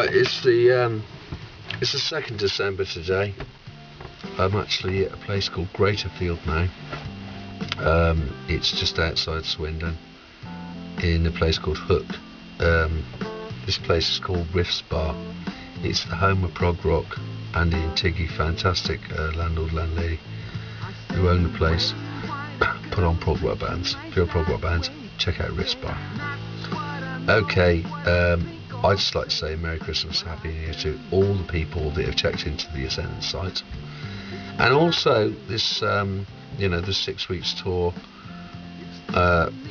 Right, it's the 2nd December today. I'm actually at a place called Greaterfield now. It's just outside Swindon, in a place called Hook. This place is called Riffs Bar. It's the home of prog rock. Andy and Tiggy, fantastic landlord, landlady, who own the place, put on prog rock bands. If you're a prog rock band, check out Riffs Bar. Okay, I'd just like to say Merry Christmas, Happy New Year to all the people that have checked into the Ascendant site. And also this, this 6 weeks tour.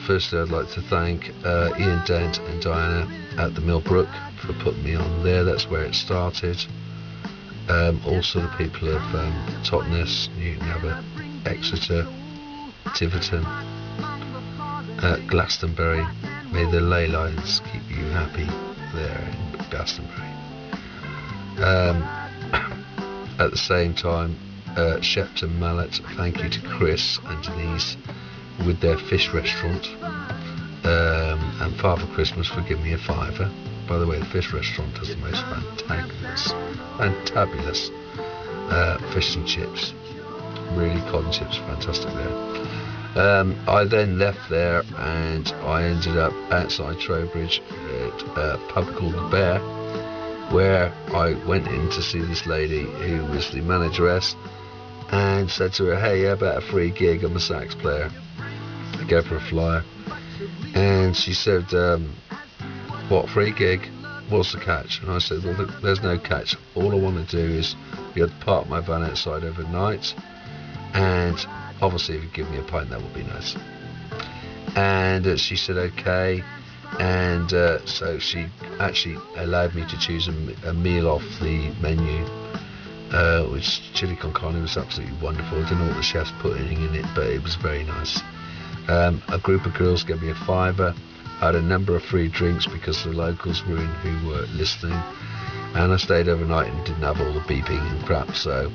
Firstly, I'd like to thank Ian Dent and Diana at the Millbrook for putting me on there. That's where it started. Also the people of Totnes, Newton Abbot, Exeter, Tiverton, Glastonbury. May the ley lines keep you happy there in Glastonbury. At the same time, Shepton Mallet, thank you to Chris and Denise with their fish restaurant, and Father Christmas for giving me a £5. By the way, the fish restaurant has the most fantabulous fish and chips. Really, cod chips, fantastic there. I then left there and I ended up outside Trowbridge at a pub called The Bear, where I went in to see this lady who was the manageress, and said to her, hey, how about a free gig? I'm a sax player. I gave her a flyer, and she said, what, free gig? What's the catch? And I said, well, there's no catch. All I want to do is be able to park my van outside overnight, and obviously if you give me a pint, that would be nice. And she said okay, and so she actually allowed me to choose a meal off the menu, which chili con carne was absolutely wonderful. I don't know what the chef's putting in it, but it was very nice. A group of girls gave me a £5. I had a number of free drinks because the locals were in who were listening, and I stayed overnight and didn't have all the beeping and crap, so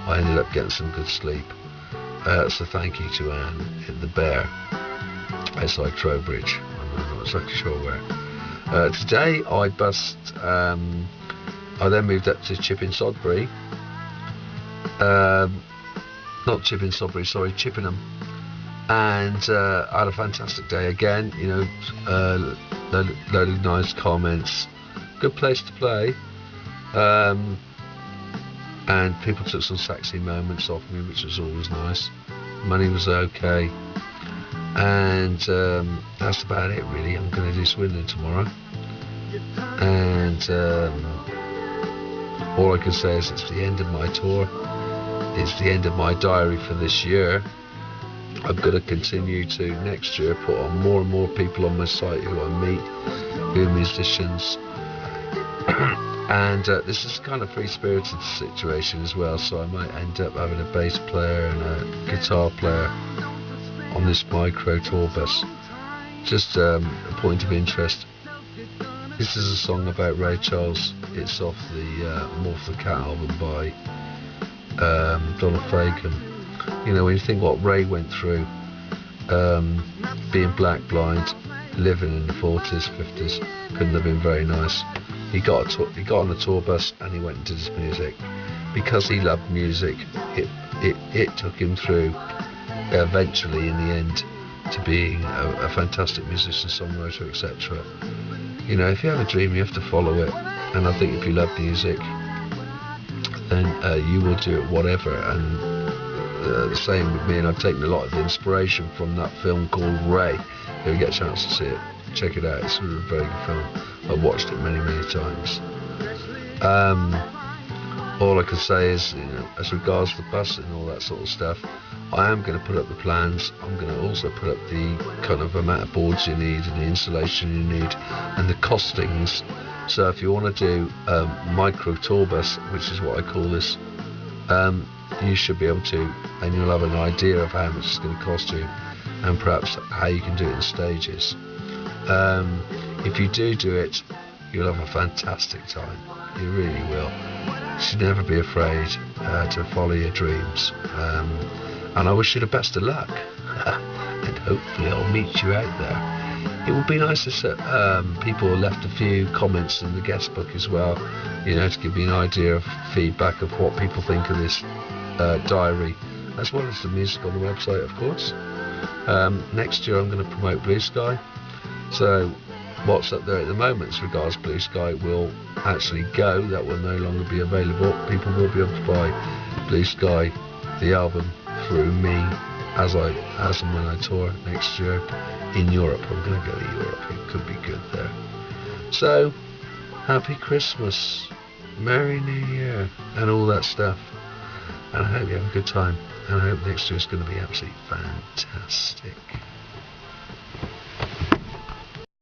I ended up getting some good sleep. So thank you to Anne at the Bear outside Trowbridge. I'm not exactly sure where. Today I then moved up to Chipping-Sodbury. Not Chipping-Sodbury, sorry, Chippenham. And I had a fantastic day again, load of nice comments, good place to play, and people took some sexy moments off me, which was always nice. Money was okay, and that's about it really. I'm going to do Swindon tomorrow, and all I can say is it's the end of my tour, it's the end of my diary for this year. I'm going to continue to next year put on more and more people on my site who I meet, who are musicians, and this is kind of free-spirited situation as well, so I might end up having a bass player and a guitar player on this micro tour bus. Just a point of interest, this is a song about Ray Charles. It's off the Morph the Cat album by Donald Fagen. You know, when you think what Ray went through, being black, blind, living in the 40s, 50s, couldn't have been very nice. He got on a tour bus and he went into this music. Because he loved music, it took him through, eventually in the end, to being a fantastic musician, songwriter, etc. You know, if you have a dream, you have to follow it. And I think if you love music, then you will do it whatever. And the same with me, and I've taken a lot of inspiration from that film called Ray. If you get a chance to see it, check it out. It's a very good film. I've watched it many times. All I can say is, as regards to the bus and all that sort of stuff, I am going to put up the plans. I'm going to also put up the kind of amount of boards you need and the insulation you need and the costings. So if you want to do micro tour bus, which is what I call this, you should be able to, and you'll have an idea of how much it's going to cost you, and perhaps how you can do it in stages. If you do it, you'll have a fantastic time. You really will. You should never be afraid to follow your dreams. And I wish you the best of luck. And hopefully I'll meet you out there. it would be nice if people left a few comments in the guest book as well, you know, to give me an idea of feedback of what people think of this diary, as well as the music on the website, of course. Next year I'm going to promote Blue Sky, so what's up there at the moment as regards Blue Sky will actually go. That will no longer be available. People will be able to buy Blue Sky, the album, through me as and when I tour next year in Europe. I'm going to go to Europe. It could be good there. So, happy Christmas, Merry New Year, and all that stuff. And I hope you have a good time. And I hope next year is going to be absolutely fantastic.